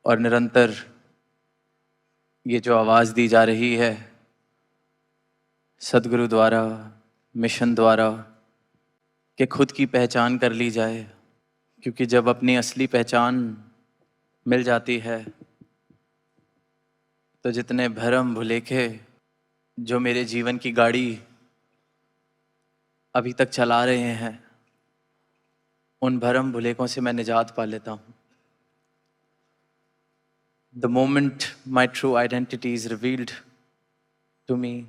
और निरंतर ये जो आवाज़ दी जा रही है सदगुरु द्वारा, मिशन द्वारा, कि खुद की पहचान कर ली जाए, क्योंकि जब अपनी असली पहचान मिल जाती है तो जितने भरम भुलेखे जो मेरे जीवन की गाड़ी अभी तक चला रहे हैं, उन भरम भुलेखों से मैं निजात पा लेता हूँ। The moment my true identity is revealed to me,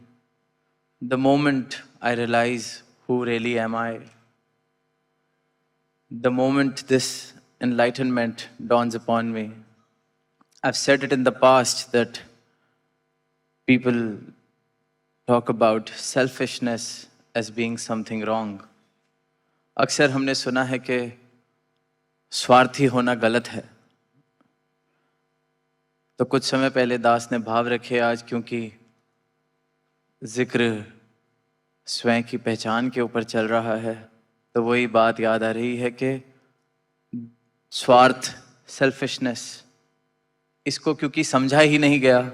the moment I realize who really am I, the moment this enlightenment dawns upon me. I've said it in the past that people talk about selfishness as being something wrong. अक्सर हमने सुना है कि स्वार्थी होना गलत है। तो कुछ समय पहले दास ने भाव रखे आज, क्योंकि जिक्र स्वयं की पहचान के ऊपर चल रहा है, तो वही बात याद आ रही है कि स्वार्थ, सेल्फिशनेस, इसको क्योंकि समझा ही नहीं गया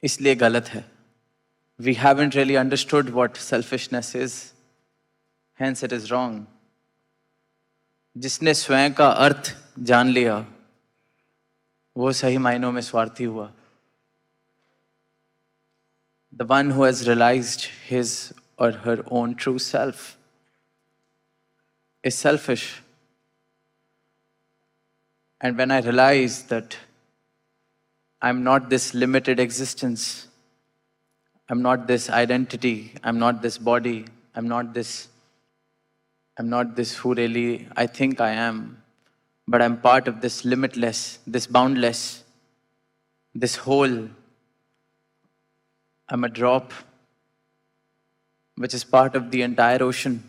इसलिए गलत है। We haven't really understood what selfishness is, hence it is wrong. जिसने स्वयं का अर्थ जान लिया वो सही मायनों में स्वार्थी हुआ। The one who has realized his or her own true self is selfish. And when I realize that I'm not this limited existence, I'm not this identity, I'm not this body, I'm not this who really I think I am, but I'm part of this limitless, this boundless, this whole. I'm a drop which is part of the entire ocean.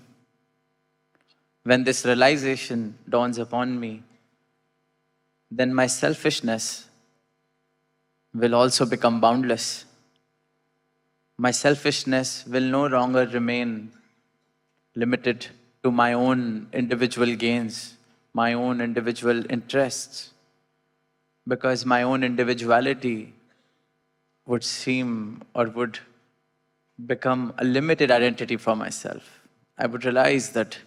When this realization dawns upon me, then my selfishness will also become boundless. My selfishness will no longer remain limited to my own individual gains, my own individual interests, because my own individuality would seem or would become a limited identity for myself. I would realize that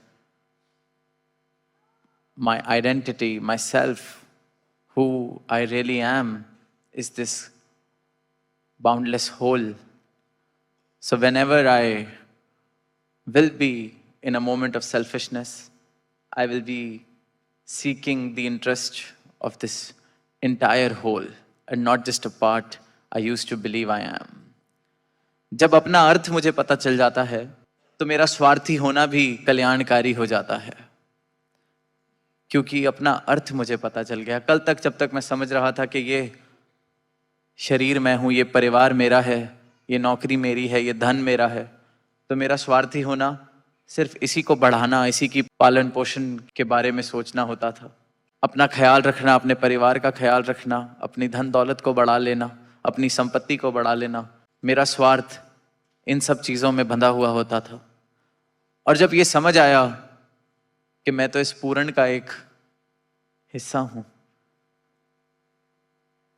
my identity, myself, who I really am, is this boundless whole. So whenever I will be in a moment of selfishness, I will be seeking the interest of this entire whole and not just a part I used to believe I am. जब अपना अर्थ मुझे पता चल जाता है तो मेरा स्वार्थी होना भी कल्याणकारी हो जाता है, क्योंकि अपना अर्थ मुझे पता चल गया। कल तक जब तक मैं समझ रहा था कि ये शरीर मैं हूँ, ये परिवार मेरा है, ये नौकरी मेरी है, ये धन मेरा है, तो मेरा स्वार्थी होना सिर्फ इसी को बढ़ाना, इसी की पालन पोषण के बारे में सोचना होता था। अपना ख्याल रखना, अपने परिवार का ख्याल रखना, अपनी धन दौलत को बढ़ा लेना, अपनी संपत्ति को बढ़ा लेना, मेरा स्वार्थ इन सब चीज़ों में बंधा हुआ होता था। और जब ये समझ आया कि मैं तो इस पूर्ण का एक हिस्सा हूँ,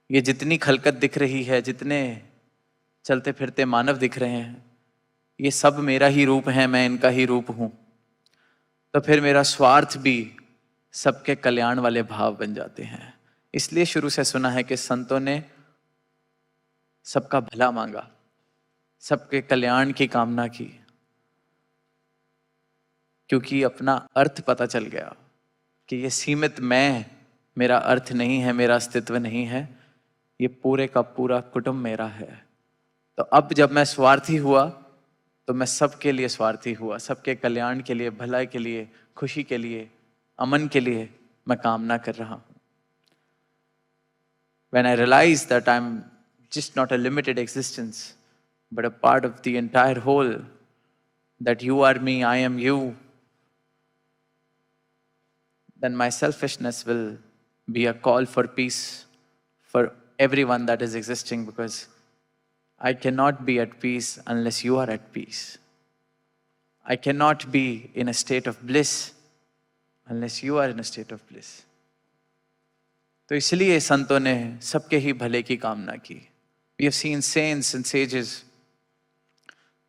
ये जितनी खलकत दिख रही है, जितने चलते फिरते मानव दिख रहे हैं, ये सब मेरा ही रूप है, मैं इनका ही रूप हूँ, तो फिर मेरा स्वार्थ भी सबके कल्याण वाले भाव बन जाते हैं। इसलिए शुरू से सुना है कि संतों ने सबका भला मांगा, सबके कल्याण की कामना की, क्योंकि अपना अर्थ पता चल गया कि ये सीमित मैं, मेरा अर्थ नहीं है, मेरा अस्तित्व नहीं है, ये पूरे का पूरा कुटुंब मेरा है। तो अब जब मैं स्वार्थी हुआ तो मैं सबके लिए स्वार्थी हुआ, सबके कल्याण के लिए, भलाई के लिए, खुशी के लिए, अमन के लिए मैं कामना कर रहा हूँ। When I realize that I'm just not a limited existence, but a part of the entire whole, that you are me, I am you, then my selfishness will be a call for peace for everyone that is existing, because I cannot be at peace unless you are at peace. I cannot be in a state of bliss unless you are in a state of bliss. तो इसलिए संतों ने सबके ही भले की कामना की. We have seen saints and sages,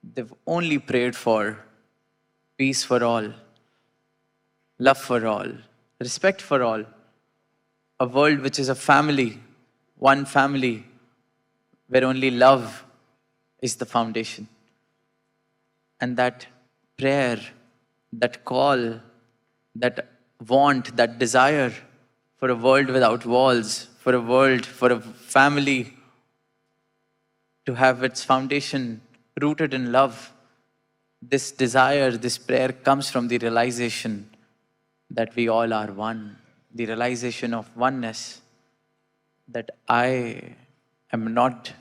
they've only prayed for peace for all, love for all, respect for all, a world which is a family, one family, where only love is the foundation. And that prayer, that call, that want, that desire for a world without walls, for a world, for a family to have its foundation rooted in love, this desire, this prayer comes from the realization that we all are one, the realization of oneness, that I am not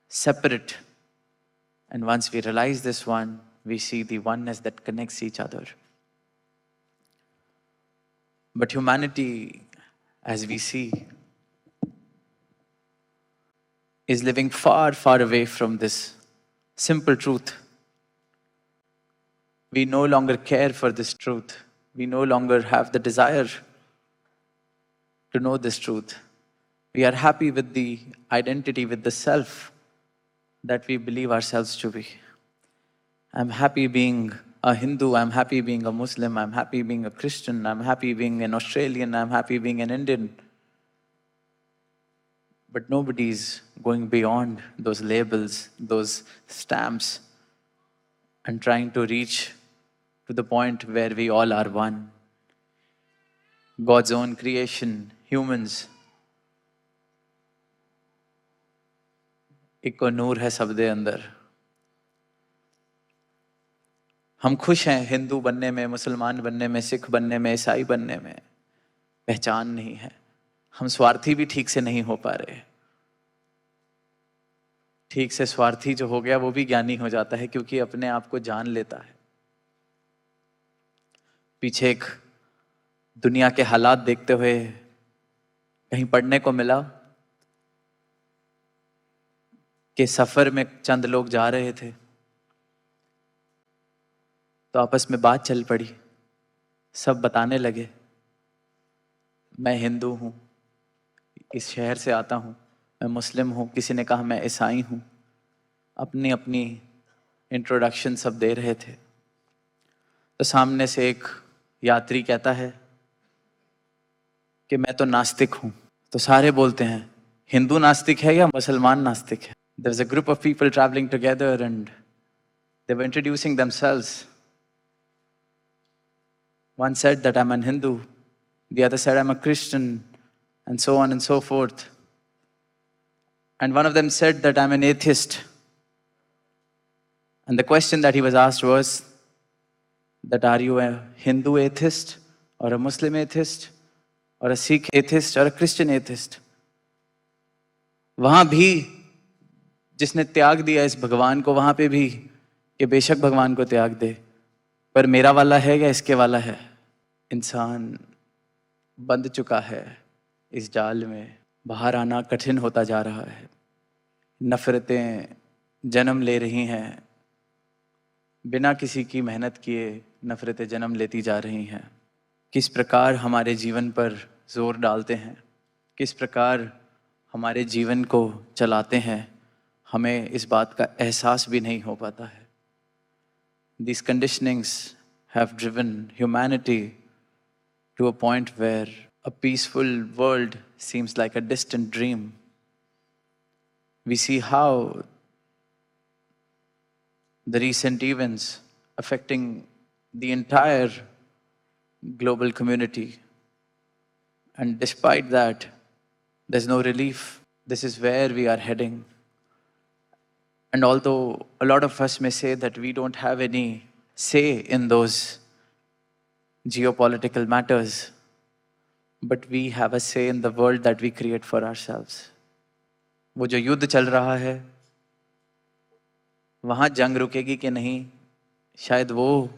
separate. And once we realize this one, we see the oneness that connects each other. But humanity, as we see, is living far, far away from this simple truth. We no longer care for this truth. We no longer have the desire to know this truth. We are happy with the identity, with the self that we believe ourselves to be. I'm happy being a Hindu, I'm happy being a Muslim, I'm happy being a Christian, I'm happy being an Australian, I'm happy being an Indian. But nobody's going beyond those labels, those stamps, and trying to reach to the point where we all are one. God's own creation, humans. इको नूर है सब दे अंदर. हम खुश हैं हिंदू बनने में, मुसलमान बनने में, सिख बनने में, ईसाई बनने में. पहचान नहीं है. हम स्वार्थी भी ठीक से नहीं हो पा रहे. ठीक से स्वार्थी जो हो गया वो भी ज्ञानी हो जाता है, क्योंकि अपने आप को जान लेता है. पीछे एक दुनिया के हालात देखते हुए कहीं पढ़ने को मिला कि सफर में चंद लोग जा रहे थे, तो आपस में बात चल पड़ी. सब बताने लगे, मैं हिंदू हूँ, इस शहर से आता हूँ, मैं मुस्लिम हूँ, किसी ने कहा मैं ईसाई हूँ. अपनी अपनी इंट्रोडक्शन सब दे रहे थे. तो सामने से एक यात्री कहता है कि मैं तो नास्तिक हूँ. तो सारे बोलते हैं हिंदू नास्तिक है या मुसलमान नास्तिक है. There was a group of people traveling together and they were introducing themselves. One said that I'm an Hindu, the other said I'm a Christian, and so on and so forth. And one of them said that I'm an atheist. And the question that he was asked was that are you a Hindu atheist or a Muslim atheist or a Sikh atheist or a Christian atheist? वहां भी जिसने त्याग दिया इस भगवान को, वहां पे भी कि बेशक भगवान को त्याग दे, पर मेरा वाला है या इसके वाला है. इंसान बंध चुका है इस जाल में. बाहर आना कठिन होता जा रहा है. नफरतें जन्म ले रही हैं. बिना किसी की मेहनत किए नफरतें जन्म लेती जा रही हैं. किस प्रकार हमारे जीवन पर जोर डालते हैं, किस प्रकार हमारे जीवन को चलाते हैं, हमें इस बात का एहसास भी नहीं हो पाता है. These conditionings have driven humanity to a point where a peaceful world seems like a distant dream. We see how the recent events affecting the entire global community, and despite that, there's no relief. This is where we are heading. And although a lot of us may say that we don't have any say in those geopolitical matters, but we have a say in the world that we create for ourselves. वो जो युद्ध चल रहा है, वहाँ जंग रुकेगी कि नहीं, शायद वो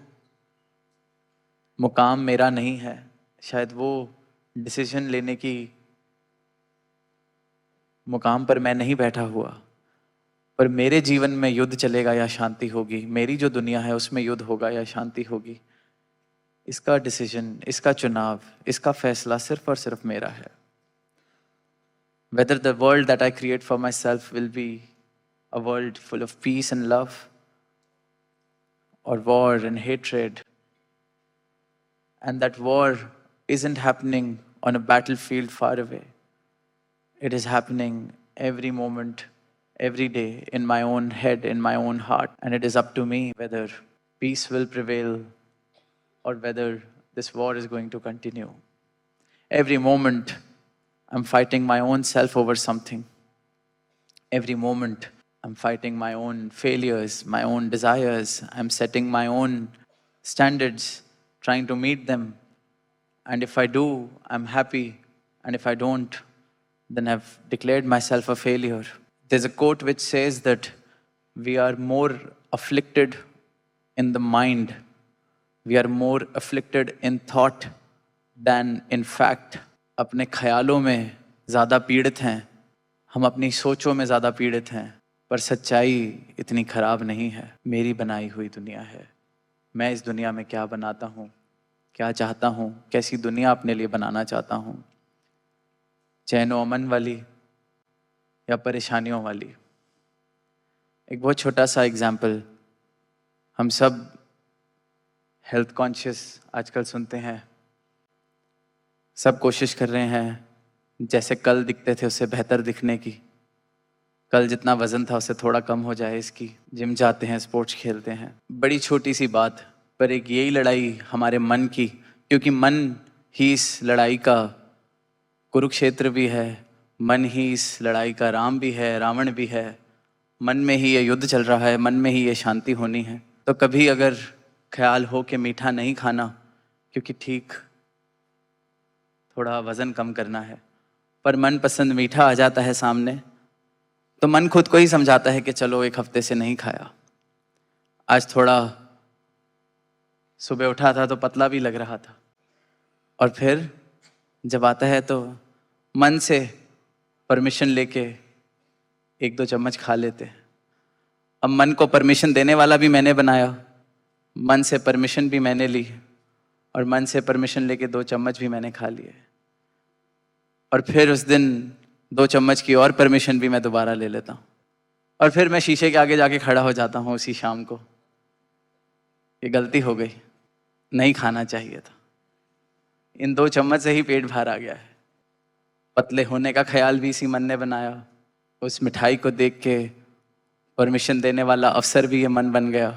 मुकाम मेरा नहीं है, शायद वो डिसीजन लेने की मुकाम पर मैं नहीं बैठा हुआ, पर मेरे जीवन में युद्ध चलेगा या शांति होगी, मेरी जो दुनिया है उसमें युद्ध होगा या शांति होगी, इसका डिसीजन, इसका चुनाव, इसका फैसला सिर्फ और सिर्फ मेरा है. Whether the world that I create for myself will be a world full of peace and love, or war and hatred. And that war isn't happening on a battlefield far away. It is happening every moment, every day, in my own head, in my own heart. And it is up to me whether peace will prevail or whether this war is going to continue. Every moment, I'm fighting my own self over something. Every moment, I'm fighting my own failures, my own desires. I'm setting my own standards, trying to meet them. And if I do, I'm happy. And if I don't, then I've declared myself a failure. There's a quote which says that we are more afflicted in the mind, we are more afflicted in thought than in fact. अपने ख्यालों में ज़्यादा पीड़ित हैं, हम अपनी सोचों में ज़्यादा पीड़ित हैं, पर सच्चाई इतनी खराब नहीं है. मेरी बनाई हुई दुनिया है. मैं इस दुनिया में क्या बनाता हूँ, क्या चाहता हूँ, कैसी दुनिया अपने लिए बनाना चाहता हूँ, चैन व अमन वाली या परेशानियों वाली. एक बहुत छोटा सा एग्जाम्पल, हम सब हेल्थ कॉन्शियस आजकल सुनते हैं. सब कोशिश कर रहे हैं जैसे कल दिखते थे उससे बेहतर दिखने की. कल जितना वजन था उससे थोड़ा कम हो जाए इसकी. जिम जाते हैं, स्पोर्ट्स खेलते हैं. बड़ी छोटी सी बात, पर एक यही लड़ाई हमारे मन की, क्योंकि मन ही इस लड़ाई का कुरुक्षेत्र भी है, मन ही इस लड़ाई का राम भी है, रावण भी है. मन में ही ये युद्ध चल रहा है, मन में ही ये शांति होनी है. तो कभी अगर ख्याल हो कि मीठा नहीं खाना क्योंकि ठीक थोड़ा वजन कम करना है, पर मन पसंद मीठा आ जाता है सामने, तो मन खुद को ही समझाता है कि चलो एक हफ्ते से नहीं खाया. आज थोड़ा सुबह उठा था तो पतला भी लग रहा था, और फिर जब आता है तो मन से परमिशन लेके एक दो चम्मच खा लेते हैं. अब मन को परमिशन देने वाला भी मैंने बनाया, मन से परमिशन भी मैंने ली, और मन से परमिशन लेके 2 चम्मच भी मैंने खा लिए. और फिर उस दिन 2 चम्मच की और परमिशन भी मैं दोबारा ले लेता हूँ, और फिर मैं शीशे के आगे जाके खड़ा हो जाता हूँ उसी शाम को. ये गलती हो गई, नहीं खाना चाहिए था. इन 2 चम्मच से ही पेट भर आ गया है. पतले होने का ख्याल भी इसी मन ने बनाया. उस मिठाई को देख के परमिशन देने वाला अफसर भी ये मन बन गया.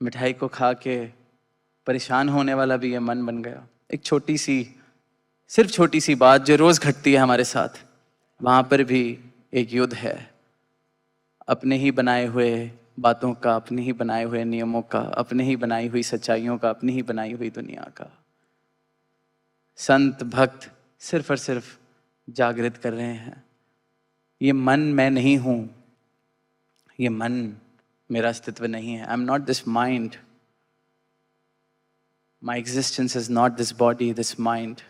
मिठाई को खा के परेशान होने वाला भी ये मन बन गया. एक छोटी सी, सिर्फ छोटी सी बात जो रोज घटती है हमारे साथ, वहां पर भी एक युद्ध है. अपने ही बनाए हुए बातों का, अपने ही बनाए हुए नियमों का, अपने ही बनाई हुई सच्चाइयों का, अपनी ही बनाई हुई दुनिया का. संत भक्त सिर्फ और सिर्फ जागृत कर रहे हैं. ये मन मैं नहीं हूं, ये मन मेरा अस्तित्व नहीं है. I am not this mind. My existence is not this body, this mind.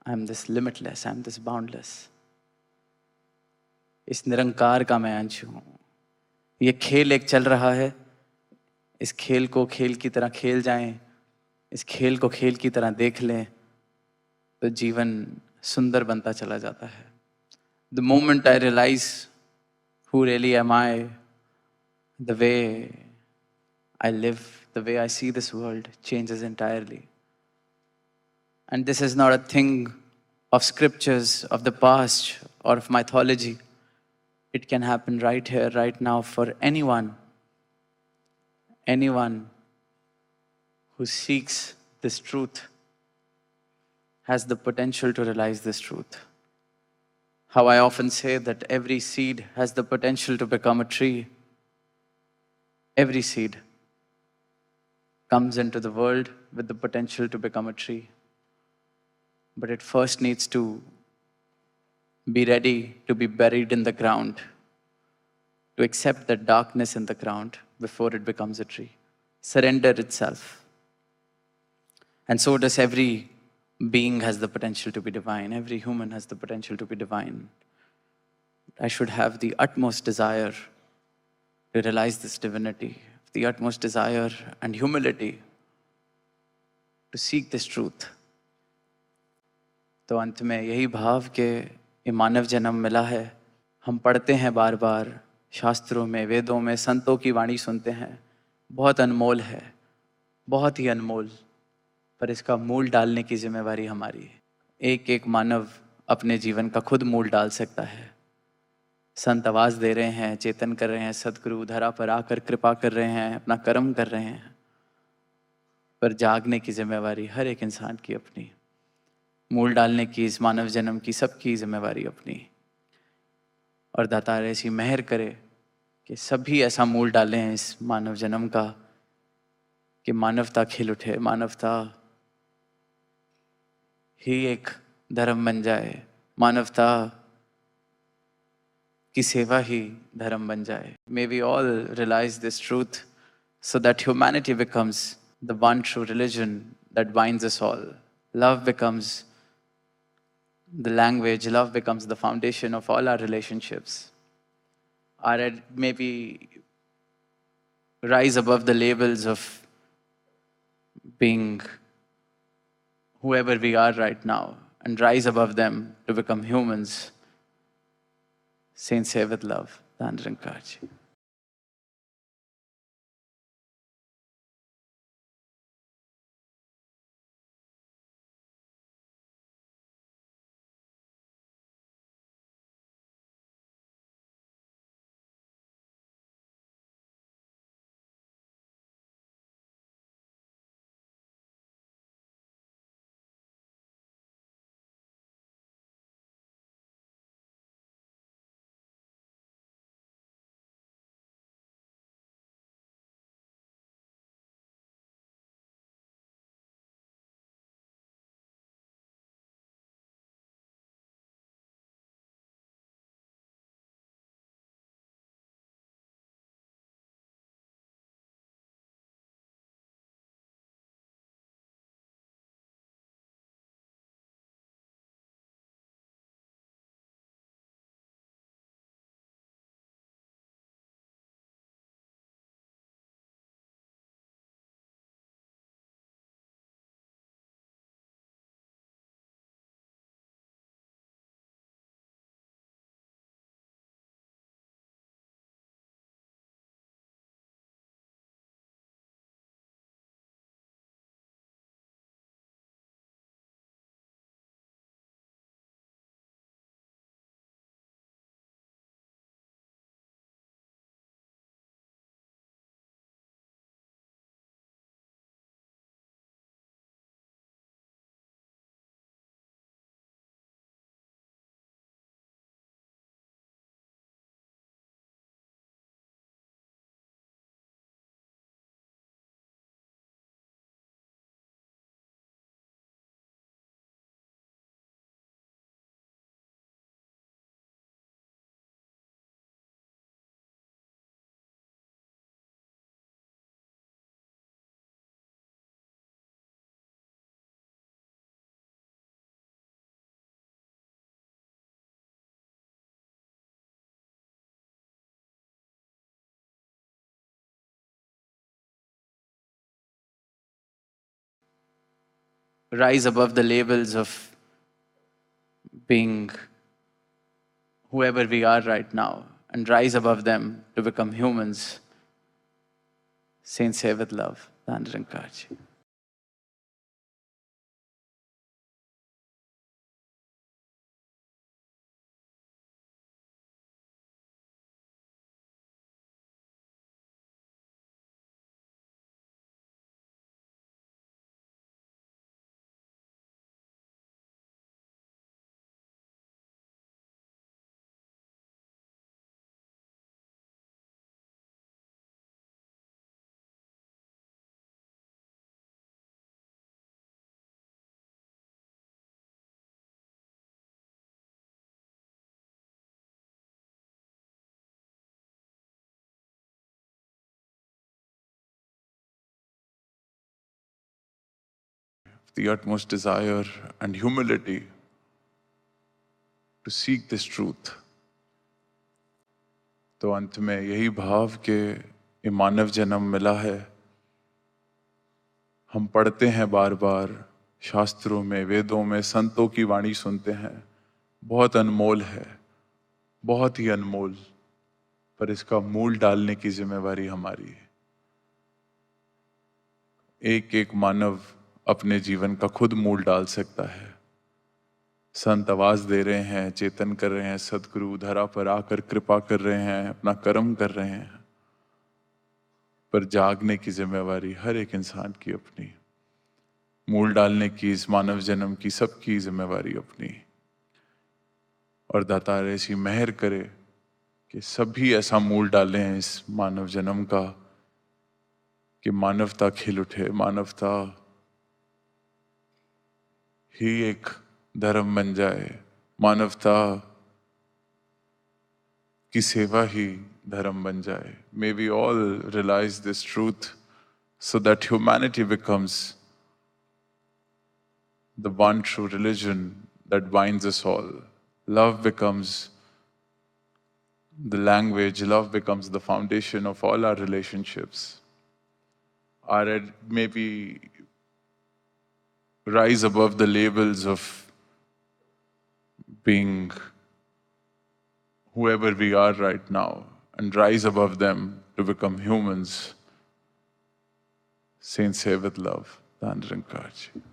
I am this limitless, I am this boundless. इस निरंकार का मैं अंश हूं. ये खेल एक चल रहा है, इस खेल को खेल की तरह खेल जाएं, इस खेल को खेल की तरह देख लें, तो जीवन सुंदर बनता चला जाता है. The moment I realize who really am I, the way I live, the way I see this world changes entirely. And this is not a thing of scriptures of the past or of mythology. It can happen right here, right now, for anyone who seeks this truth has the potential to realize this truth. How I often say that every seed has the potential to become a tree. Every seed comes into the world with the potential to become a tree. But it first needs to be ready to be buried in the ground, to accept the darkness in the ground before it becomes a tree. Surrender itself. And so does every being has the potential to be divine. Every human has the potential to be divine. I should have the utmost desire to realize this divinity, the utmost desire and humility to seek this truth. तो अंत में यही भाव के ये मानव जन्म मिला है। हम पढ़ते हैं बार बार शास्त्रों में, वेदों में, संतों की वाणी सुनते हैं, बहुत अनमोल है, बहुत ही अनमोल, पर इसका मूल डालने की जिम्मेवारी हमारी है। एक एक मानव अपने जीवन का खुद मूल डाल सकता है। संत आवाज दे रहे हैं, चेतन कर रहे हैं, सदगुरु धरा पर आकर कृपा कर रहे हैं, अपना कर्म कर रहे हैं, पर जागने की जिम्मेवारी हर एक इंसान की अपनी, मूल डालने की इस मानव जन्म की सबकी जिम्मेवारी अपनी। और दातार ऐसी मेहर करे कि सभी ऐसा मूल डालें इस मानव जन्म का कि मानवता खिल उठे, मानवता ही एक धर्म बन जाए, मानवता की सेवा ही धर्म बन जाए। May we all realize this truth so that humanity becomes the one true religion that binds us all. Love becomes the language, love becomes the foundation of all our relationships. Our maybe rise above the labels of being whoever we are right now and rise above them to become humans. Saints say with love, Dhanrankarji. Rise above the labels of being whoever we are right now and rise above them to become humans. Saints say with love, Dhanrankarji. The utmost desire and humility to seek this truth. तो अंत में यही भाव के ये मानव जन्म मिला है। हम पढ़ते हैं बार बार शास्त्रों में, वेदों में, संतों की वाणी सुनते हैं, बहुत अनमोल है, बहुत ही अनमोल, पर इसका मूल डालने की जिम्मेवारी हमारी है। एक एक मानव अपने जीवन का खुद मूल डाल सकता है। संत आवाज दे रहे हैं, चेतन कर रहे हैं, सदगुरु धरा पर आकर कृपा कर रहे हैं, अपना कर्म कर रहे हैं, पर जागने की जिम्मेवारी हर एक इंसान की अपनी, मूल डालने की इस मानव जन्म की सबकी जिम्मेवारी अपनी। और दातार ऐसी मेहर करे कि सभी ऐसा मूल डालें इस मानव जन्म का कि मानवता खिल उठे, मानवता ही एक धर्म बन जाए, मानवता की सेवा ही धर्म बन जाए। May we all realize this truth so that humanity becomes the one true religion that binds us all. Love becomes the language, love becomes the foundation of all our relationships. Our maybe rise above the labels of being whoever we are right now and rise above them to become humans. Saints say with love, Dhan Rinkarji.